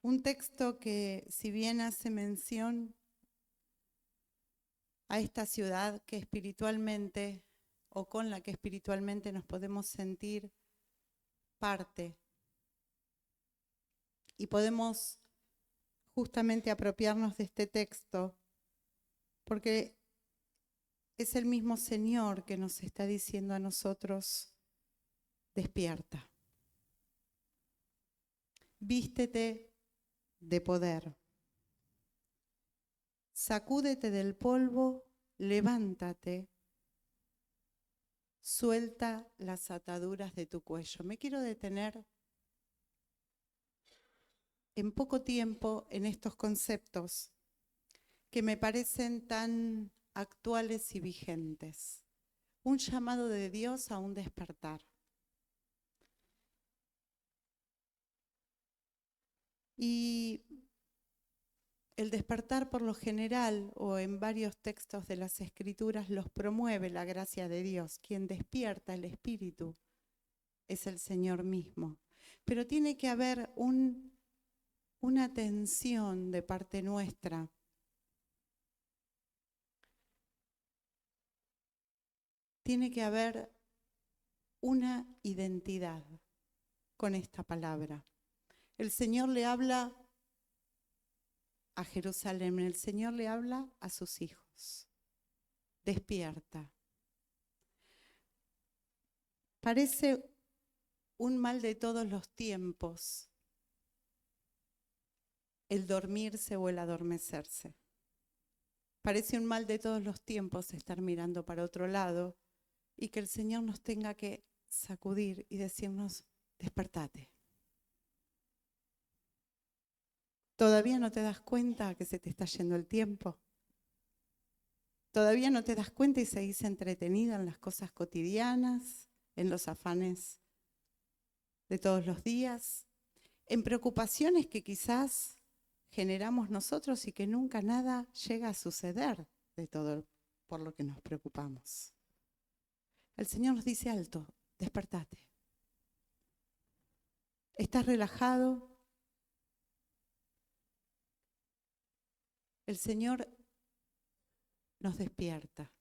Un texto que, si bien hace mención a esta ciudad que espiritualmente, o con la que espiritualmente nos podemos sentir parte, y podemos justamente apropiarnos de este texto, porque es el mismo Señor que nos está diciendo a nosotros: despierta, vístete de poder, sacúdete del polvo, levántate, suelta las ataduras de tu cuello. Me quiero detener en poco tiempo en estos conceptos que me parecen tan actuales y vigentes. Un llamado de Dios a un despertar. Y el despertar, por lo general, o en varios textos de las Escrituras, los promueve la gracia de Dios. Quien despierta el espíritu es el Señor mismo. Pero tiene que haber una atención de parte nuestra. Tiene que haber una identidad con esta palabra. El Señor le habla a Jerusalén, el Señor le habla a sus hijos. Despierta. Parece un mal de todos los tiempos el dormirse o el adormecerse. Parece un mal de todos los tiempos estar mirando para otro lado y que el Señor nos tenga que sacudir y decirnos: despertate. ¿Todavía no te das cuenta que se te está yendo el tiempo? ¿Todavía no te das cuenta y seguís entretenida en las cosas cotidianas, en los afanes de todos los días, en preocupaciones que quizás generamos nosotros y que nunca nada llega a suceder de todo por lo que nos preocupamos? El Señor nos dice: alto, despertate. ¿Estás relajado? El Señor nos despierta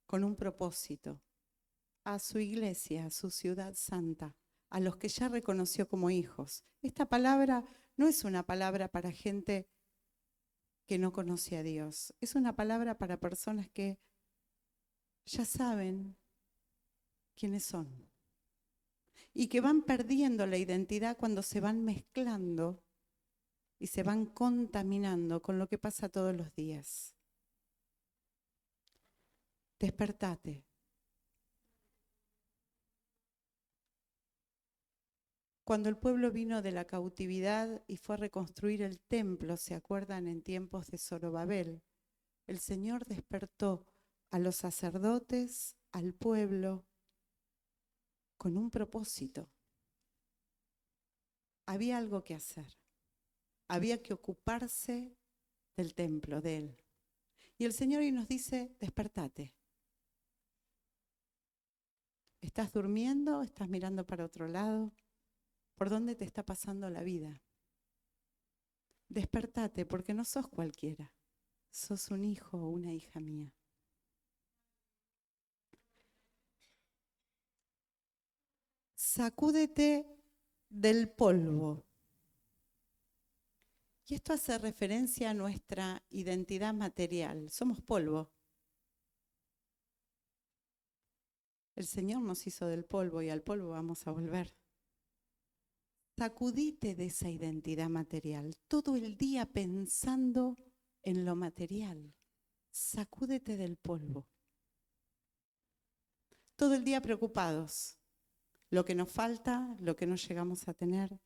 con un propósito, a su iglesia, a su ciudad santa, a los que ya reconoció como hijos. Esta palabra no es una palabra para gente que no conoce a Dios, es una palabra para personas que ya saben quiénes son y que van perdiendo la identidad cuando se van mezclando y se van contaminando con lo que pasa todos los días. Despertate. Cuando el pueblo vino de la cautividad y fue a reconstruir el templo, ¿se acuerdan? En tiempos de Zorobabel, el Señor despertó a los sacerdotes, al pueblo, con un propósito. Había algo que hacer. Había que ocuparse del templo, de Él. Y el Señor hoy nos dice: despertate. ¿Estás durmiendo? ¿Estás mirando para otro lado? ¿Por dónde te está pasando la vida? Despertate, porque no sos cualquiera. Sos un hijo o una hija mía. Sacúdete del polvo. Y esto hace referencia a nuestra identidad material. Somos polvo. El Señor nos hizo del polvo y al polvo vamos a volver. Sacudite de esa identidad material. Todo el día pensando en lo material. Sacúdete del polvo. Todo el día preocupados. Lo que nos falta, lo que no llegamos a tener.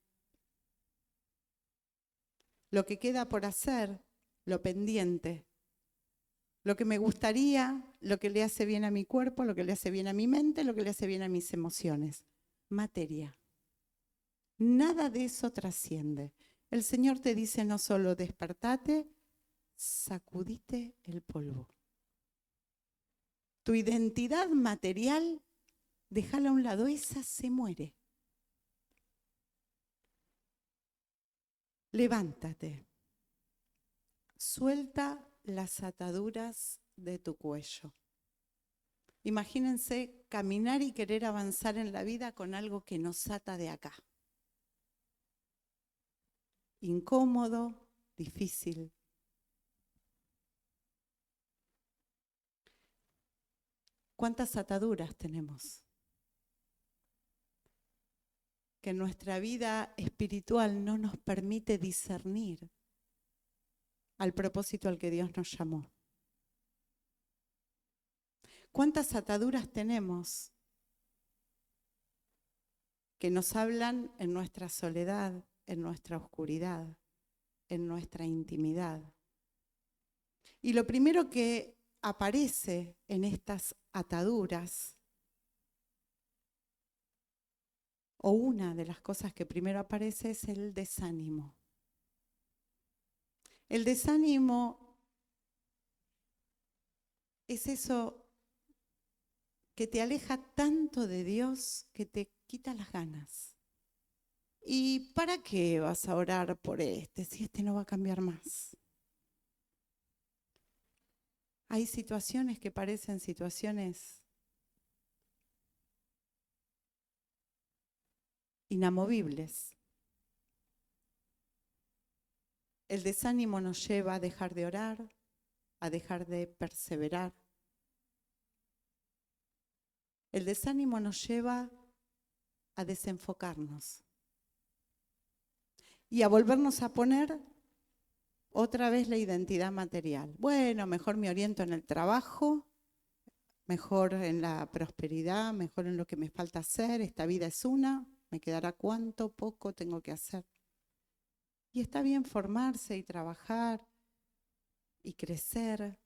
Lo que queda por hacer, lo pendiente. Lo que me gustaría, lo que le hace bien a mi cuerpo, lo que le hace bien a mi mente, lo que le hace bien a mis emociones. Materia. Nada de eso trasciende. El Señor te dice no solo despertate, sacudite el polvo. Tu identidad material, déjala a un lado, esa se muere. Levántate, suelta las ataduras de tu cuello. Imagínense caminar y querer avanzar en la vida con algo que nos ata de acá. Incómodo, difícil. ¿Cuántas ataduras tenemos? Que nuestra vida espiritual no nos permite discernir al propósito al que Dios nos llamó. ¿Cuántas ataduras tenemos que nos hablan en nuestra soledad, en nuestra oscuridad, en nuestra intimidad? Y lo primero que aparece en estas ataduras, o una de las cosas que primero aparece, es el desánimo. El desánimo es eso que te aleja tanto de Dios que te quita las ganas. ¿Y para qué vas a orar por este si este no va a cambiar más? Hay situaciones que parecen situaciones inamovibles. El desánimo nos lleva a dejar de orar, a dejar de perseverar. El desánimo nos lleva a desenfocarnos y a volvernos a poner otra vez la identidad material. Bueno, mejor me oriento en el trabajo, mejor en la prosperidad, mejor en lo que me falta hacer. Esta vida es una, me quedará cuánto, poco tengo que hacer. Y está bien formarse y trabajar y crecer.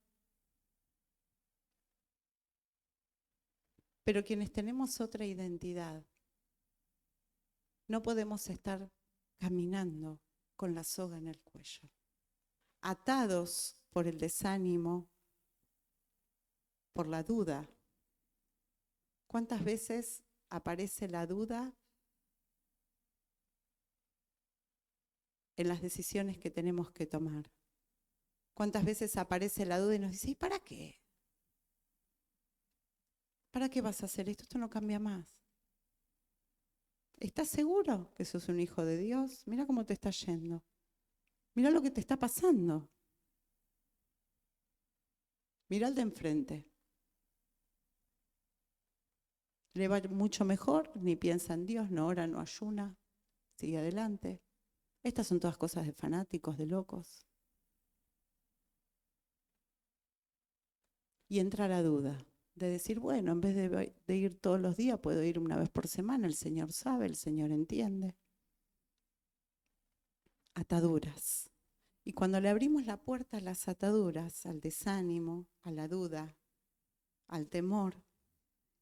Pero quienes tenemos otra identidad, no podemos estar caminando con la soga en el cuello, atados por el desánimo, por la duda. ¿Cuántas veces aparece la duda en las decisiones que tenemos que tomar? ¿Cuántas veces aparece la duda y nos dice, ¿y para qué? ¿Para qué vas a hacer esto? Esto no cambia más. ¿Estás seguro que sos un hijo de Dios? Mira cómo te está yendo. Mira lo que te está pasando. Mira al de enfrente. Le va mucho mejor, ni piensa en Dios, no ora, no ayuna, sigue adelante. Estas son todas cosas de fanáticos, de locos. Y entra la duda de decir, bueno, en vez de ir todos los días, puedo ir una vez por semana, el Señor sabe, el Señor entiende. Ataduras. Y cuando le abrimos la puerta a las ataduras, al desánimo, a la duda, al temor,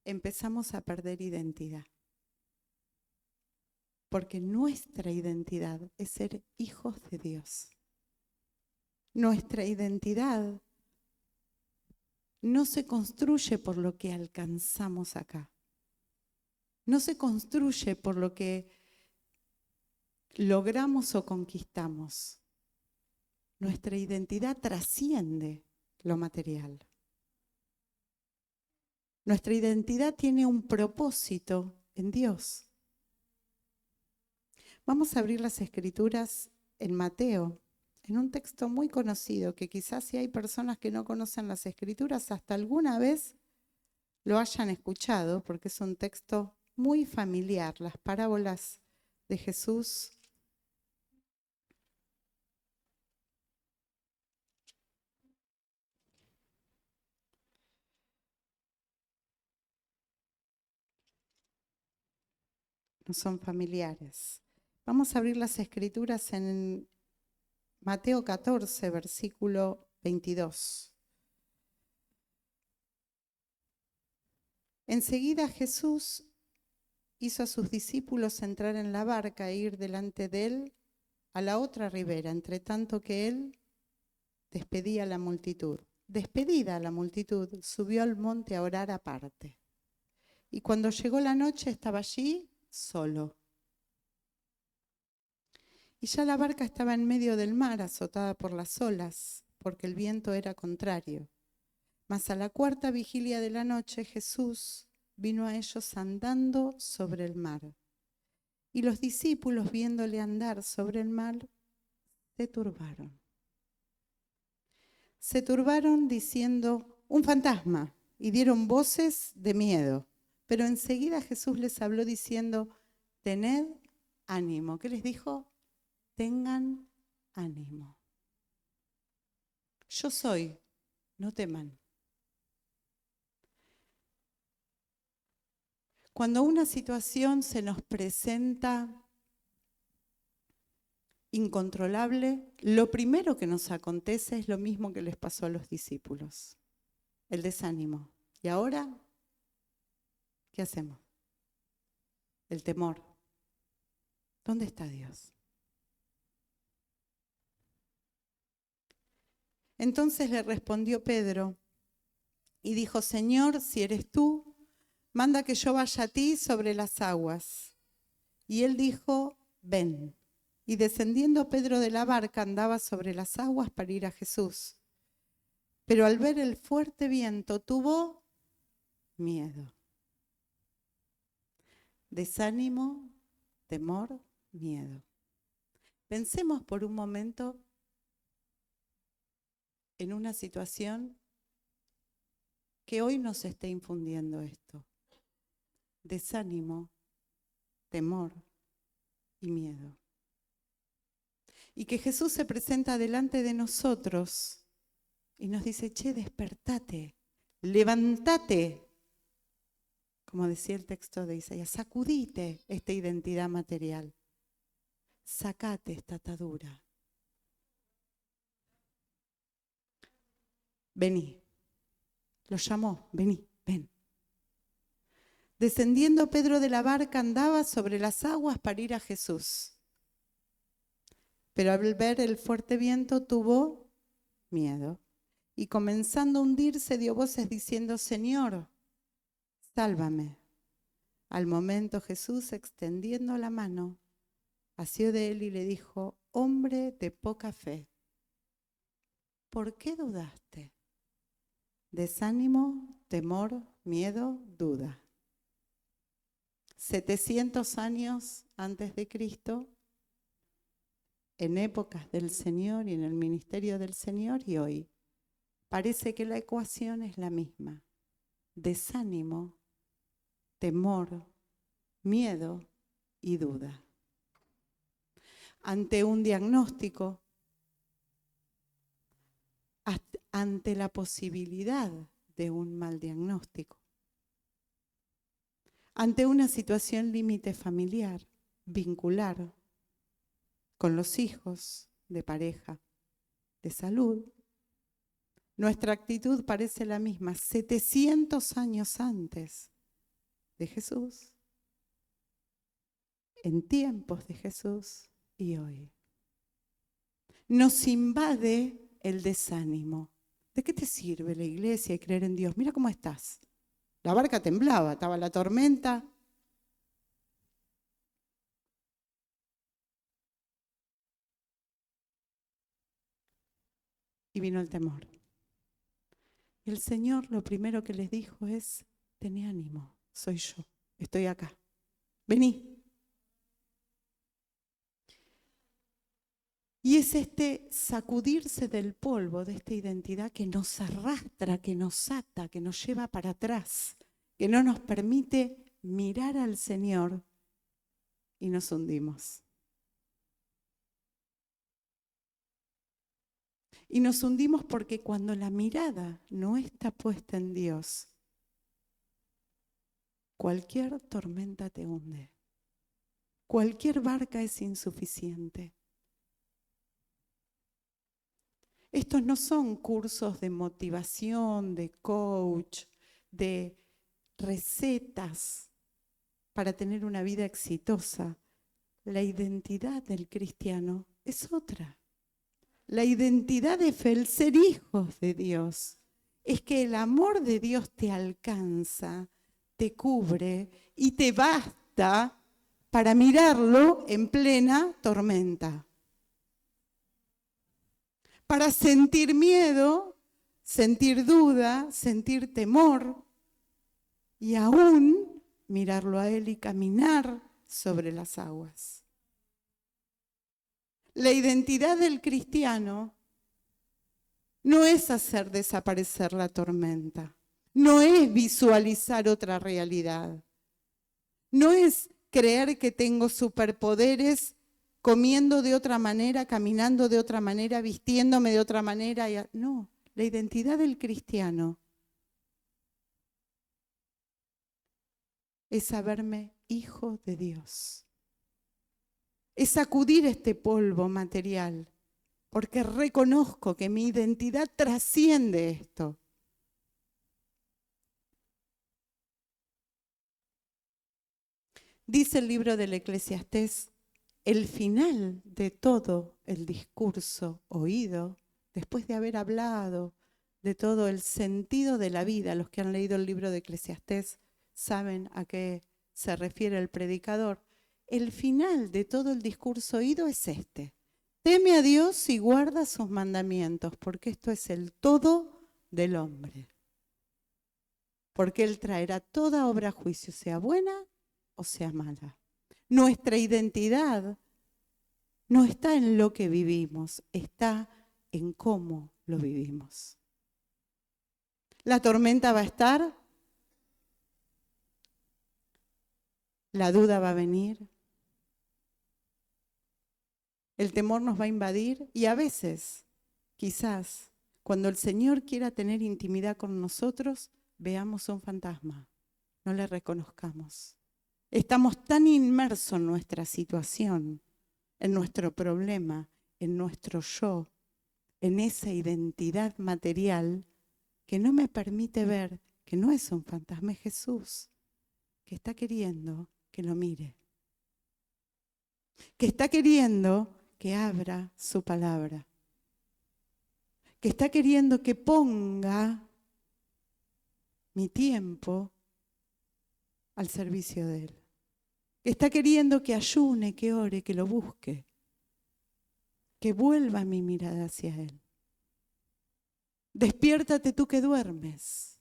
empezamos a perder identidad. Porque nuestra identidad es ser hijos de Dios. Nuestra identidad no se construye por lo que alcanzamos acá. No se construye por lo que logramos o conquistamos. Nuestra identidad trasciende lo material. Nuestra identidad tiene un propósito en Dios. Vamos a abrir las Escrituras en Mateo, en un texto muy conocido, que quizás si hay personas que no conocen las Escrituras, hasta alguna vez lo hayan escuchado, porque es un texto muy familiar, las parábolas de Jesús. No son familiares. Vamos a abrir las Escrituras en Mateo 14, versículo 22. Enseguida Jesús hizo a sus discípulos entrar en la barca e ir delante de él a la otra ribera, entre tanto que él despedía a la multitud. Despedida a la multitud, subió al monte a orar aparte. Y cuando llegó la noche estaba allí solo. Y ya la barca estaba en medio del mar, azotada por las olas, porque el viento era contrario. Mas a la cuarta vigilia de la noche Jesús vino a ellos andando sobre el mar. Y los discípulos, viéndole andar sobre el mar, se turbaron. Se turbaron diciendo, un fantasma, y dieron voces de miedo. Pero enseguida Jesús les habló diciendo, tened ánimo. ¿Qué les dijo? Tengan ánimo. Yo soy, no teman. Cuando una situación se nos presenta incontrolable, lo primero que nos acontece es lo mismo que les pasó a los discípulos, el desánimo. ¿Y ahora qué hacemos? El temor. ¿Dónde está Dios? Entonces le respondió Pedro y dijo, Señor, si eres tú, manda que yo vaya a ti sobre las aguas. Y él dijo, ven. Y descendiendo Pedro de la barca andaba sobre las aguas para ir a Jesús. Pero al ver el fuerte viento tuvo miedo. Desánimo, temor, miedo. Pensemos por un momento en una situación que hoy nos esté infundiendo esto. Desánimo, temor y miedo. Y que Jesús se presenta delante de nosotros y nos dice, che, despertate, levántate. Como decía el texto de Isaías, sacudite esta identidad material. Sacate esta atadura. Vení. Lo llamó, vení, ven. Descendiendo Pedro de la barca andaba sobre las aguas para ir a Jesús. Pero al ver el fuerte viento tuvo miedo. Y comenzando a hundirse dio voces diciendo, Señor, sálvame. Al momento Jesús, extendiendo la mano, asió de él y le dijo, hombre de poca fe, ¿por qué dudaste? Desánimo, temor, miedo, duda. 700 años antes de Cristo, en épocas del Señor y en el ministerio del Señor y hoy, parece que la ecuación es la misma. Desánimo, temor, miedo y duda. Ante un diagnóstico, ante la posibilidad de un mal diagnóstico, ante una situación límite familiar, vincular, con los hijos, de pareja, de salud, nuestra actitud parece la misma 700 años antes de Jesús, en tiempos de Jesús y hoy. Nos invade el desánimo. ¿De qué te sirve la iglesia y creer en Dios? Mira cómo estás. La barca temblaba, estaba la tormenta. Y vino el temor. Y el Señor lo primero que les dijo es, tené ánimo, soy yo, estoy acá. Vení. Y es este sacudirse del polvo de esta identidad que nos arrastra, que nos ata, que nos lleva para atrás, que no nos permite mirar al Señor y nos hundimos. Y nos hundimos porque cuando la mirada no está puesta en Dios, cualquier tormenta te hunde. Cualquier barca es insuficiente. Estos no son cursos de motivación, de coach, de recetas para tener una vida exitosa. La identidad del cristiano es otra. La identidad de fe, el ser hijos de Dios, es que el amor de Dios te alcanza, te cubre y te basta para mirarlo en plena tormenta. para sentir miedo, sentir duda, sentir temor y aún mirarlo a Él y caminar sobre las aguas. La identidad del cristiano no es hacer desaparecer la tormenta, no es visualizar otra realidad, no es creer que tengo superpoderes comiendo de otra manera, caminando de otra manera, vistiéndome de otra manera. No, la identidad del cristiano es saberme hijo de Dios. Es sacudir este polvo material, porque reconozco que mi identidad trasciende esto. Dice el libro del Eclesiastés, el final de todo el discurso oído, después de haber hablado de todo el sentido de la vida, los que han leído el libro de Eclesiastés saben a qué se refiere el predicador, el final de todo el discurso oído es este: teme a Dios y guarda sus mandamientos, porque esto es el todo del hombre. Porque Él traerá toda obra a juicio, sea buena o sea mala. Nuestra identidad no está en lo que vivimos, está en cómo lo vivimos. La tormenta va a estar, la duda va a venir, el temor nos va a invadir y a veces, quizás, cuando el Señor quiera tener intimidad con nosotros, veamos un fantasma, no le reconozcamos. Estamos tan inmersos en nuestra situación, en nuestro problema, en nuestro yo, en esa identidad material que no me permite ver que no es un fantasma, es Jesús, que está queriendo que lo mire, que está queriendo que abra su palabra, que está queriendo que ponga mi tiempo al servicio de Él, que está queriendo que ayune, que ore, que lo busque, que vuelva mi mirada hacia Él. Despiértate tú que duermes.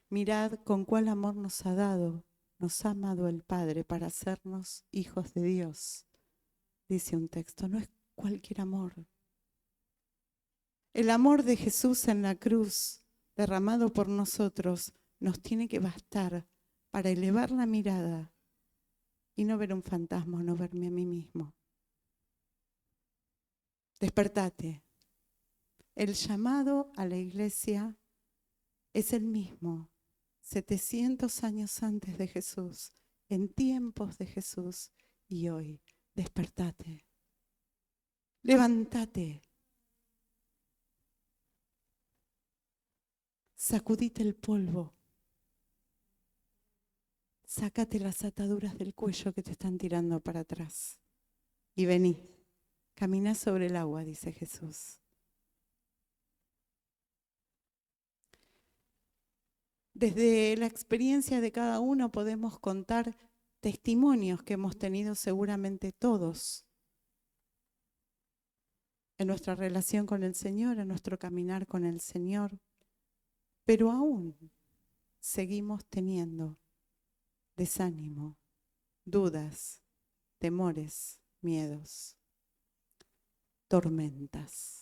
Mirad con cuál amor nos ha dado, nos ha amado el Padre para hacernos hijos de Dios, dice un texto. No es cualquier amor. El amor de Jesús en la cruz, derramado por nosotros, nos tiene que bastar para elevar la mirada y no ver un fantasma, no verme a mí mismo. Despertate. El llamado a la iglesia es el mismo, 700 años antes de Jesús, en tiempos de Jesús y hoy. Despertate. Levántate. Sacudite el polvo. Sácate las ataduras del cuello que te están tirando para atrás. Y vení. Camina sobre el agua, dice Jesús. Desde la experiencia de cada uno podemos contar testimonios que hemos tenido seguramente todos en nuestra relación con el Señor, en nuestro caminar con el Señor, pero aún seguimos teniendo desánimo, dudas, temores, miedos, tormentas.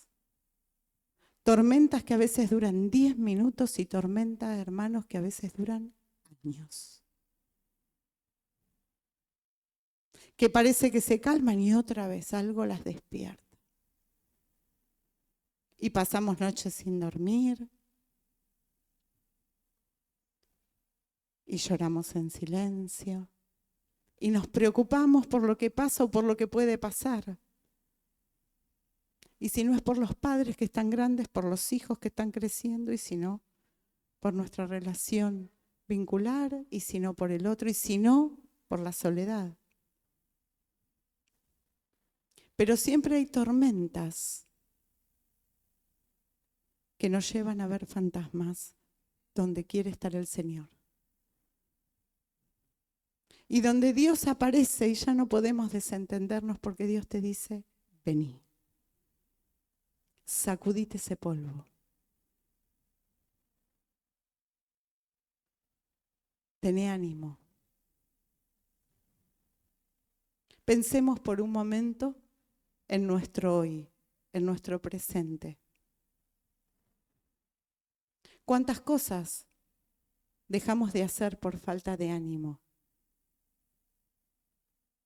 Tormentas que a veces duran 10 minutos y tormentas, hermanos, que a veces duran años. Que parece que se calman y otra vez algo las despierta. Y pasamos noches sin dormir. Y lloramos en silencio. Y nos preocupamos por lo que pasa o por lo que puede pasar. Y si no es por los padres que están grandes, por los hijos que están creciendo, y si no, por nuestra relación vincular, y si no, por el otro, y si no, por la soledad. Pero siempre hay tormentas que nos llevan a ver fantasmas donde quiere estar el Señor. Y donde Dios aparece y ya no podemos desentendernos porque Dios te dice, vení, sacudite ese polvo. Tené ánimo. Pensemos por un momento en nuestro hoy, en nuestro presente. ¿Cuántas cosas dejamos de hacer por falta de ánimo?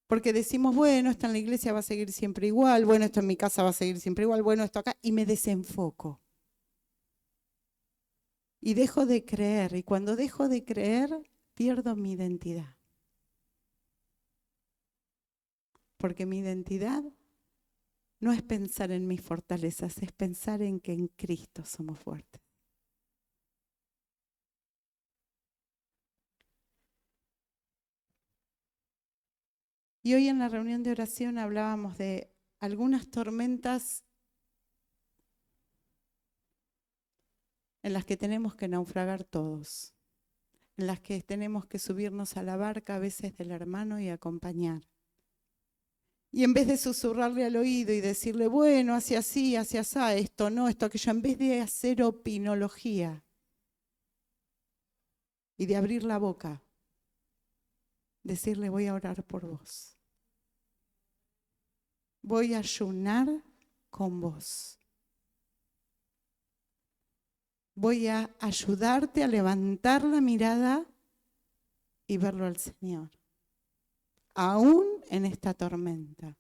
Porque decimos, bueno, esto en la iglesia va a seguir siempre igual, bueno, esto en mi casa va a seguir siempre igual, bueno, esto acá, y me desenfoco. Y dejo de creer, y cuando dejo de creer, pierdo mi identidad. Porque mi identidad no es pensar en mis fortalezas, es pensar en que en Cristo somos fuertes. Y hoy en la reunión de oración hablábamos de algunas tormentas en las que tenemos que naufragar todos, en las que tenemos que subirnos a la barca a veces del hermano y acompañar. Y en vez de susurrarle al oído y decirle, bueno, hacia así, hacia asá, esto no, esto aquello, en vez de hacer opinología y de abrir la boca, decirle, voy a orar por vos. Voy a ayunar con vos. Voy a ayudarte a levantar la mirada y verlo al Señor, aún en esta tormenta.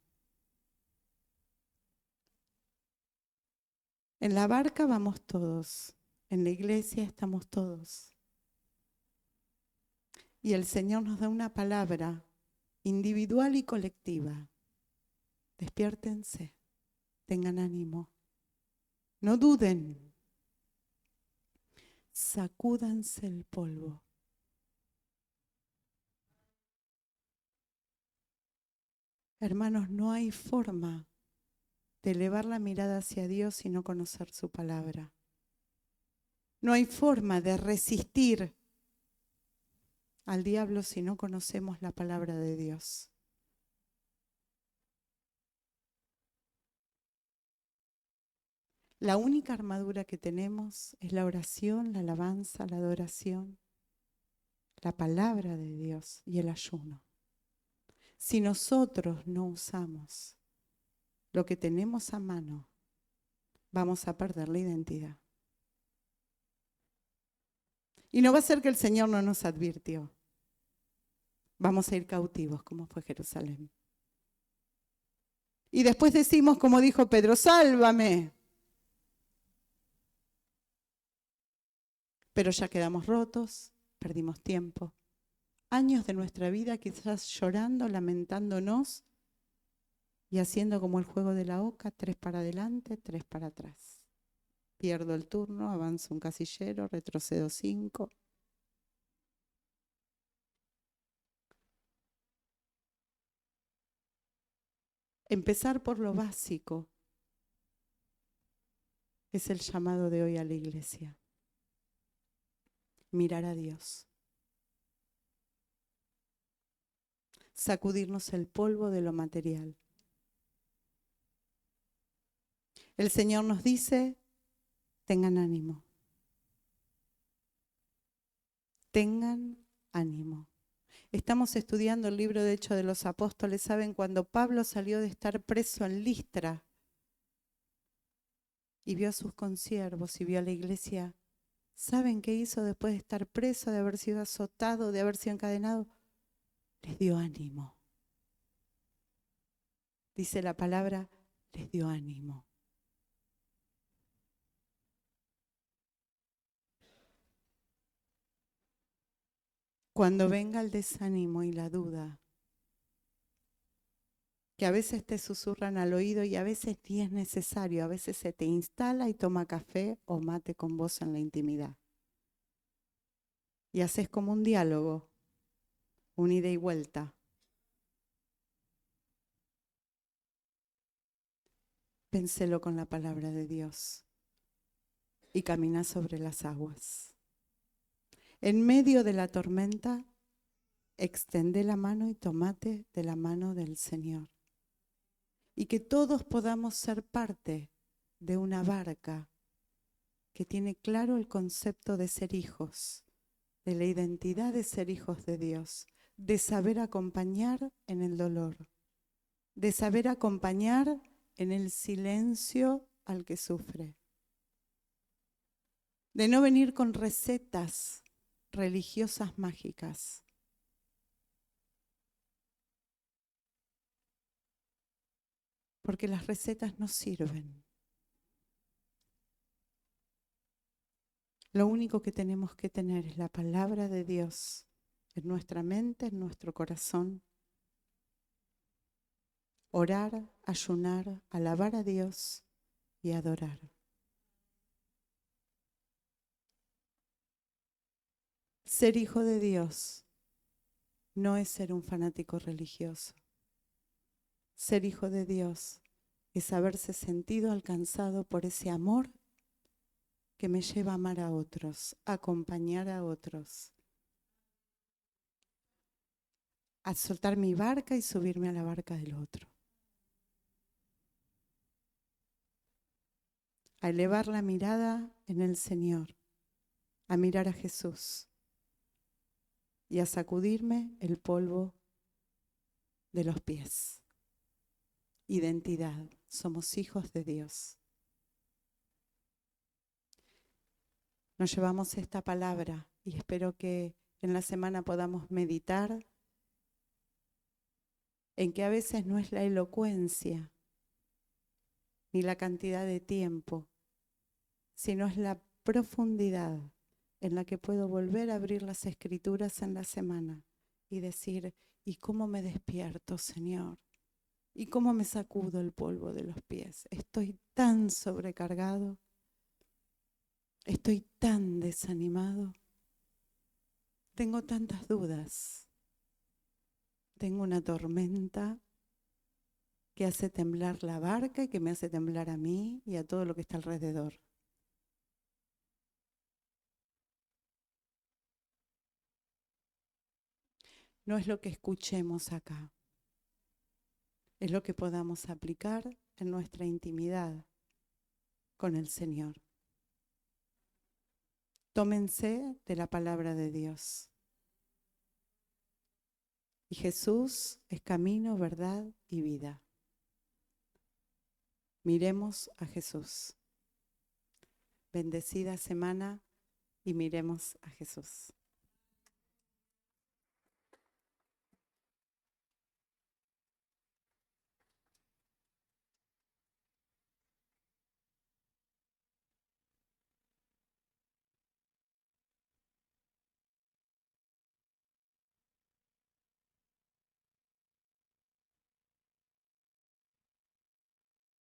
En la barca vamos todos, en la iglesia estamos todos. Y el Señor nos da una palabra individual y colectiva. Despiértense, tengan ánimo, no duden, sacúdanse el polvo. Hermanos, no hay forma de elevar la mirada hacia Dios y no conocer su palabra. No hay forma de resistir al diablo si no conocemos la palabra de Dios. La única armadura que tenemos es la oración, la alabanza, la adoración, la palabra de Dios y el ayuno. Si nosotros no usamos lo que tenemos a mano, vamos a perder la identidad. Y no va a ser que el Señor no nos advirtió. Vamos a ir cautivos, como fue Jerusalén. Y después decimos, como dijo Pedro, sálvame. Pero ya quedamos rotos, perdimos tiempo. Años de nuestra vida quizás llorando, lamentándonos y haciendo como el juego de la oca, 3 para adelante, 3 para atrás. Pierdo el turno, avanzo un casillero, retrocedo 5. Empezar por lo básico es el llamado de hoy a la iglesia. Mirar a Dios. Sacudirnos el polvo de lo material. El Señor nos dice, tengan ánimo. Tengan ánimo. Estamos estudiando el libro de Hechos de los Apóstoles. ¿Saben? Cuando Pablo salió de estar preso en Listra y vio a sus consiervos y vio a la iglesia, ¿saben qué hizo después de estar preso, de haber sido azotado, de haber sido encadenado? Les dio ánimo. Dice la palabra, les dio ánimo. Cuando venga el desánimo y la duda, que a veces te susurran al oído y a veces ni es necesario, a veces se te instala y toma café o mate con vos en la intimidad. Y haces como un diálogo, un ida y vuelta. Pénselo con la palabra de Dios y camina sobre las aguas. En medio de la tormenta, extendé la mano y tomate de la mano del Señor. Y que todos podamos ser parte de una barca que tiene claro el concepto de ser hijos, de la identidad de ser hijos de Dios, de saber acompañar en el dolor, de saber acompañar en el silencio al que sufre, de no venir con recetas religiosas mágicas, porque las recetas no sirven. Lo único que tenemos que tener es la palabra de Dios en nuestra mente, en nuestro corazón. Orar, ayunar, alabar a Dios y adorar. Ser hijo de Dios no es ser un fanático religioso. Ser hijo de Dios es haberse sentido alcanzado por ese amor que me lleva a amar a otros, a acompañar a otros, a soltar mi barca y subirme a la barca del otro, a elevar la mirada en el Señor, a mirar a Jesús y a sacudirme el polvo de los pies. Identidad, somos hijos de Dios. Nos llevamos esta palabra y espero que en la semana podamos meditar en que a veces no es la elocuencia ni la cantidad de tiempo, sino es la profundidad en la que puedo volver a abrir las escrituras en la semana y decir, ¿y cómo me despierto, Señor? ¿Y cómo me sacudo el polvo de los pies? Estoy tan sobrecargado, estoy tan desanimado, tengo tantas dudas, tengo una tormenta que hace temblar la barca y que me hace temblar a mí y a todo lo que está alrededor. No es lo que escuchemos acá, es lo que podamos aplicar en nuestra intimidad con el Señor. Tómense de la palabra de Dios. Y Jesús es camino, verdad y vida. Miremos a Jesús. Bendecida semana y miremos a Jesús.